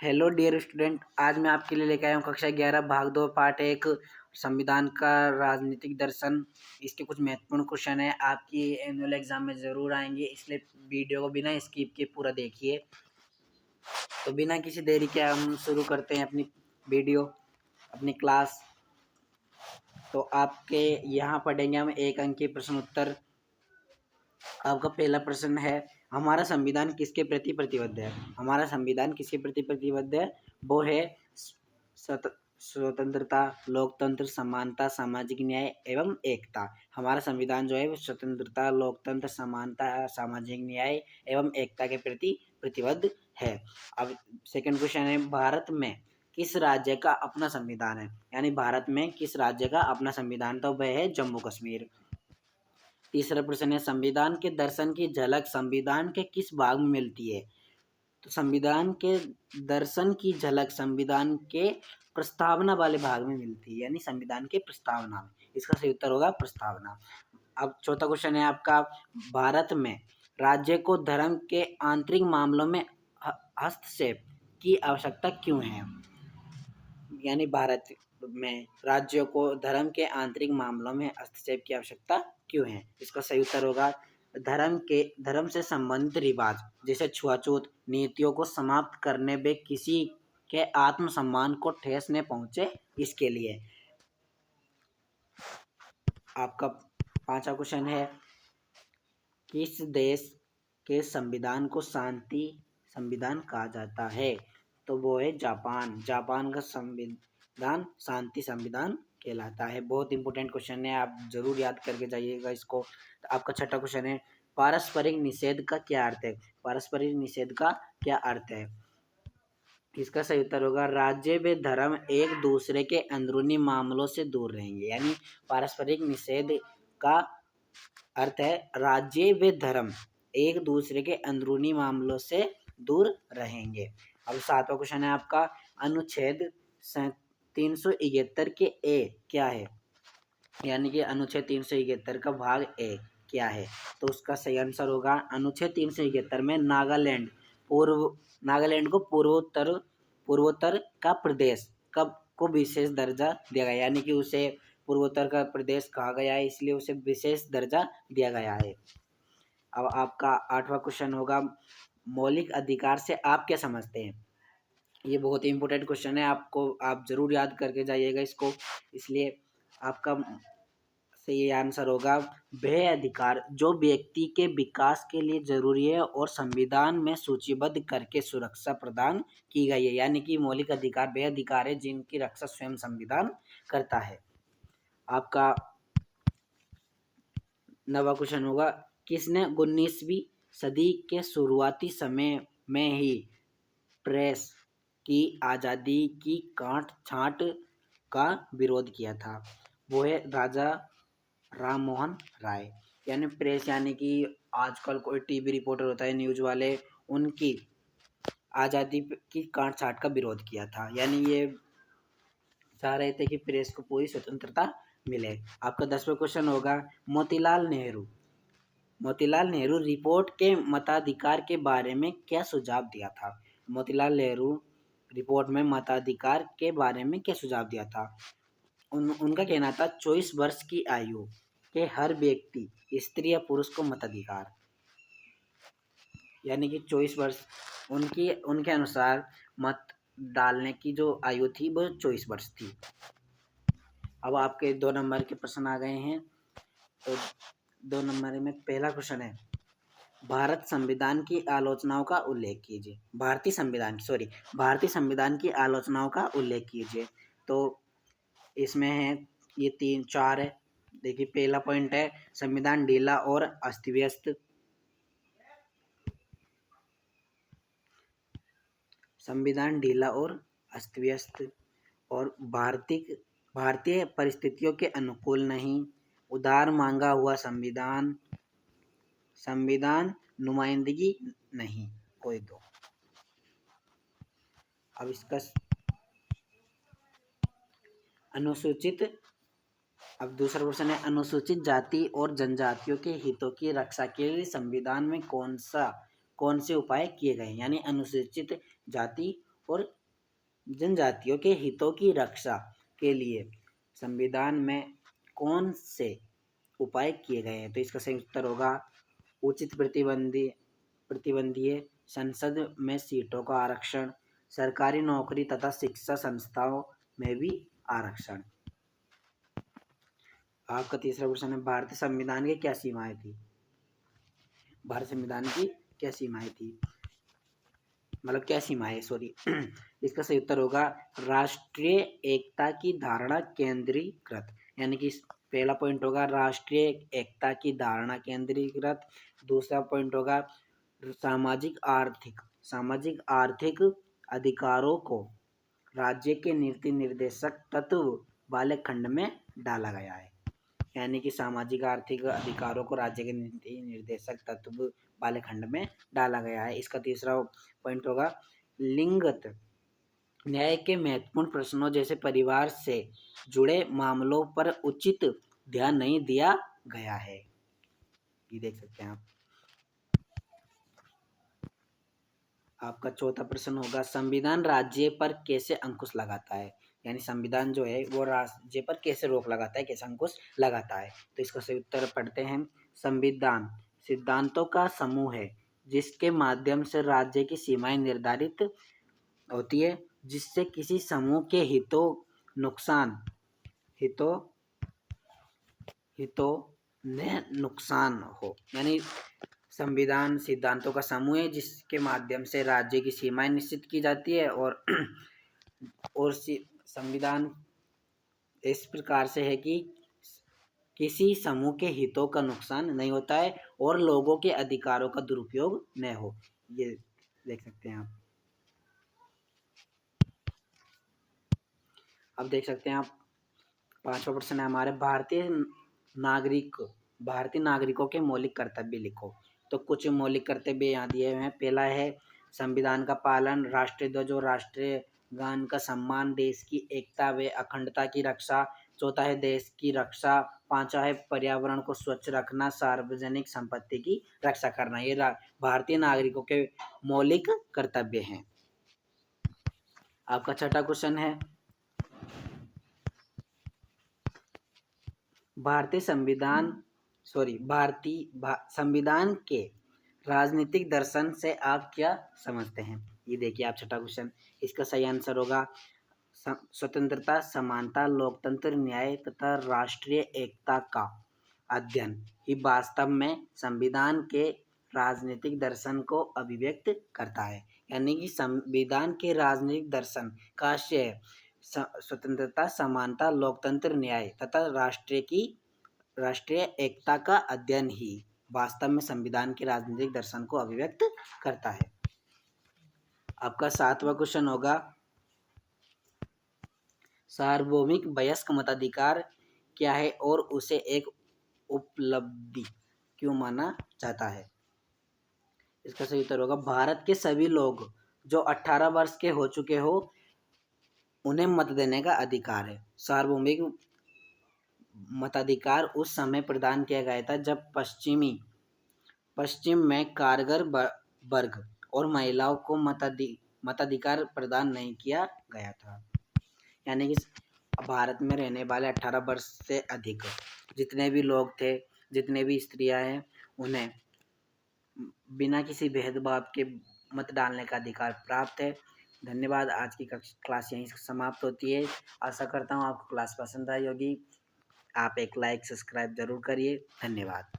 Hello dear student, आज मैं आपके लिए लेकर आया हूँ कक्षा 11 भाग 2 पार्ट 1 संविधान का राजनीतिक दर्शन। इसके कुछ महत्वपूर्ण क्वेश्चन है, आपकी एनुअल एग्जाम में ज़रूर आएंगे, इसलिए वीडियो को बिना स्किप के पूरा देखिए। तो बिना किसी देरी के हम शुरू करते हैं अपनी वीडियो, अपनी क्लास। तो आपके यहाँ पढ़ेंगे हम 1 अंक के प्रश्न उत्तर। आपका पहला प्रश्न है, हमारा संविधान किसके प्रति प्रतिबद्ध है? हमारा संविधान किसके प्रति प्रतिबद्ध है? वो है स्वतंत्रता, लोकतंत्र, समानता, सामाजिक न्याय एवं एकता। हमारा संविधान जो है वो स्वतंत्रता, लोकतंत्र, समानता, सामाजिक न्याय एवं एकता के प्रति प्रतिबद्ध है। अब सेकंड क्वेश्चन है, भारत में किस राज्य का अपना संविधान है? यानी भारत में किस राज्य का अपना संविधान? तो वह है जम्मू कश्मीर। तीसरा प्रश्न है, संविधान के दर्शन की झलक संविधान के किस भाग में मिलती है? तो संविधान के दर्शन की झलक संविधान के प्रस्तावना वाले भाग में मिलती है, यानी संविधान के प्रस्तावना में। इसका सही उत्तर होगा प्रस्तावना। अब चौथा क्वेश्चन है आपका, भारत में राज्य को धर्म के आंतरिक मामलों में हस्तक्षेप की आवश्यकता क्यों है? यानी भारत में राज्यों को धर्म के आंतरिक मामलों में हस्तक्षेप की आवश्यकता क्यों है? इसका सही उत्तर होगा धर्म से संबंधित रिवाज जैसे छुआछूत नीतियों को समाप्त करने में किसी के आत्मसम्मान को ठेस न पहुंचे, इसके लिए। आपका पांचवा क्वेश्चन है, किस देश के संविधान को शांति संविधान कहा जाता है? तो वो है जापान। जापान का संविधान शांति संविधान कहलाता है। बहुत इंपॉर्टेंट क्वेश्चन है, आप जरूर याद करके जाइएगा इसको। तो आपका छठा क्वेश्चन है, पारस्परिक निषेध का क्या अर्थ है? पारस्परिक निषेध का क्या अर्थ है? इसका सही उत्तर होगा, राज्य व धर्म एक दूसरे के अंदरूनी मामलों से दूर रहेंगे। यानी पारस्परिक निषेध का अर्थ है राज्य व धर्म एक दूसरे के अंदरूनी मामलों से दूर रहेंगे। अब सातवां क्वेश्चन है आपका, अनुच्छेद 371 के ए क्या है? यानी कि अनुच्छेद 371 का भाग ए क्या है? तो उसका सही आंसर होगा, अनुच्छेद 371 में नागालैंड को पूर्वोत्तर का प्रदेश को विशेष दर्जा दिया गया, यानी कि उसे पूर्वोत्तर का प्रदेश कहा गया है, इसलिए उसे विशेष दर्जा दिया गया है। अब आपका आठवां क्वेश्चन होगा, मौलिक अधिकार से आप क्या समझते हैं? ये बहुत ही इंपॉर्टेंट क्वेश्चन है, आप जरूर याद करके जाइएगा इसको। इसलिए आपका सही आंसर होगा, वह अधिकार जो व्यक्ति के विकास के लिए जरूरी है और संविधान में सूचीबद्ध करके सुरक्षा प्रदान की गई है। यानी कि मौलिक अधिकार वह अधिकार है जिनकी रक्षा स्वयं संविधान करता है। आपका 9वां क्वेश्चन होगा, किसने 19वीं सदी के शुरुआती समय में ही प्रेस की आज़ादी की काट छांट का विरोध किया था? वो है राजा राम मोहन राय। यानी प्रेस यानी कि आजकल कोई टीवी रिपोर्टर होता है, न्यूज़ वाले, उनकी आज़ादी की काट छांट का विरोध किया था। यानी ये चाह रहे थे कि प्रेस को पूरी स्वतंत्रता मिले। आपका 10वां क्वेश्चन होगा, मोतीलाल नेहरू रिपोर्ट के मताधिकार के बारे में क्या सुझाव दिया था? मोतीलाल नेहरू रिपोर्ट में मताधिकार के बारे में क्या सुझाव दिया था? उनका कहना था 24 वर्ष की आयु के हर व्यक्ति, स्त्री या पुरुष को मताधिकार। यानी कि 24 वर्ष उनके अनुसार मत डालने की जो आयु थी वो 24 वर्ष थी। अब आपके 2 नंबर के प्रश्न आ गए हैं। तो 2 नंबर में पहला क्वेश्चन है, भारतीय संविधान की आलोचनाओं का उल्लेख कीजिए। भारतीय संविधान की आलोचनाओं का उल्लेख कीजिए। तो इसमें है ये 3-4 है। देखिए, पहला पॉइंट है, संविधान ढीला और अस्तव्यस्त। संविधान ढीला और अस्तव्यस्त और भारतीय परिस्थितियों के अनुकूल नहीं, उदार मांगा हुआ संविधान नुमाइंदगी नहीं, कोई दो। अब इसका अब दूसरा क्वेश्चन है, अनुसूचित जाति और जनजातियों के हितों की रक्षा के लिए संविधान में कौन से उपाय किए गए? यानी अनुसूचित जाति और जनजातियों के हितों की रक्षा के लिए संविधान में कौन से उपाय किए गए हैं? तो इसका सही उत्तर होगा उचित प्रतिबंधीय, संसद में सीटों का आरक्षण, सरकारी नौकरी तथा शिक्षा संस्थाओं में भी आरक्षण। आपका तीसरा प्रश्न है भारतीय संविधान की क्या सीमाएं थी? भारत संविधान की क्या सीमाएं थी, मतलब क्या सीमाएं, सॉरी। इसका सही उत्तर होगा राष्ट्रीय एकता की धारणा केंद्रीकृत, यानी कि पहला पॉइंट होगा राष्ट्रीय एकता की धारणा केंद्रीकृत, दूसरा पॉइंट होगा सामाजिक आर्थिक अधिकारों को राज्य के नीति निर्देशक तत्व वाले खंड में डाला गया है, यानी कि सामाजिक आर्थिक अधिकारों को राज्य के नीति निर्देशक तत्व वाले खंड में डाला गया है। इसका तीसरा पॉइंट होगा लिंगगत न्याय के महत्वपूर्ण प्रश्नों जैसे परिवार से जुड़े मामलों पर उचित ध्यान नहीं दिया गया है। ये देख सकते हैं आप। आपका चौथा प्रश्न होगा संविधान राज्य पर कैसे अंकुश लगाता है, यानी संविधान जो है वो राज्य पर कैसे रोक लगाता है, कैसे अंकुश लगाता है। तो इसका सही उत्तर पढ़ते हैं। संविधान सिद्धांतों का समूह है जिसके माध्यम से राज्य की सीमाएं निर्धारित होती है, जिससे किसी समूह के हितों में नुकसान हो, यानी संविधान सिद्धांतों का समूह है जिसके माध्यम से राज्य की सीमाएं निश्चित की जाती है और संविधान इस प्रकार से है कि किसी समूह के हितों का नुकसान नहीं होता है और लोगों के अधिकारों का दुरुपयोग न हो। ये देख सकते हैं आप। अब देख सकते हैं आप पांचवा प्रश्न है हमारे भारतीय नागरिकों के मौलिक कर्तव्य लिखो। तो कुछ मौलिक कर्तव्य यहाँ दिए हुए हैं। पहला है संविधान का पालन, राष्ट्रीय ध्वज और राष्ट्रीय गान का सम्मान, देश की एकता व अखंडता की रक्षा, चौथा है देश की रक्षा, पांचवा है पर्यावरण को स्वच्छ रखना, सार्वजनिक संपत्ति की रक्षा करना। ये भारतीय नागरिकों के मौलिक कर्तव्य हैं। आपका छठा क्वेश्चन है भारतीय संविधान के राजनीतिक दर्शन से आप क्या समझते हैं? ये देखिए आप छठा क्वेश्चन। इसका सही आंसर होगा स्वतंत्रता, समानता, लोकतंत्र, न्याय तथा राष्ट्रीय एकता का अध्ययन ही वास्तव में संविधान के राजनीतिक दर्शन को अभिव्यक्त करता है, यानी कि संविधान के राजनीतिक दर्शन का आशय स्वतंत्रता, समानता, लोकतंत्र, न्याय तथा राष्ट्रीय एकता का अध्ययन ही वास्तव में संविधान के राजनीतिक दर्शन को अभिव्यक्त करता है। आपका सातवां क्वेश्चन होगा सार्वभौमिक वयस्क मताधिकार क्या है और उसे एक उपलब्धि क्यों माना जाता है? इसका सही उत्तर होगा भारत के सभी लोग जो 18 वर्ष के हो चुके हो उन्हें मत देने का अधिकार है। सार्वभौमिक मताधिकार उस समय प्रदान किया गया था जब पश्चिम में कारगर वर्ग और महिलाओं को मताधिकार प्रदान नहीं किया गया था, यानी कि भारत में रहने वाले 18 वर्ष से अधिक जितने भी लोग थे, जितने भी स्त्रियां हैं, उन्हें बिना किसी भेदभाव के मत डालने का अधिकार प्राप्त है। धन्यवाद। आज की क्लास यहीं समाप्त होती है। आशा करता हूँ आपको क्लास पसंद आई होगी। आप एक लाइक सब्सक्राइब जरूर करिए। धन्यवाद।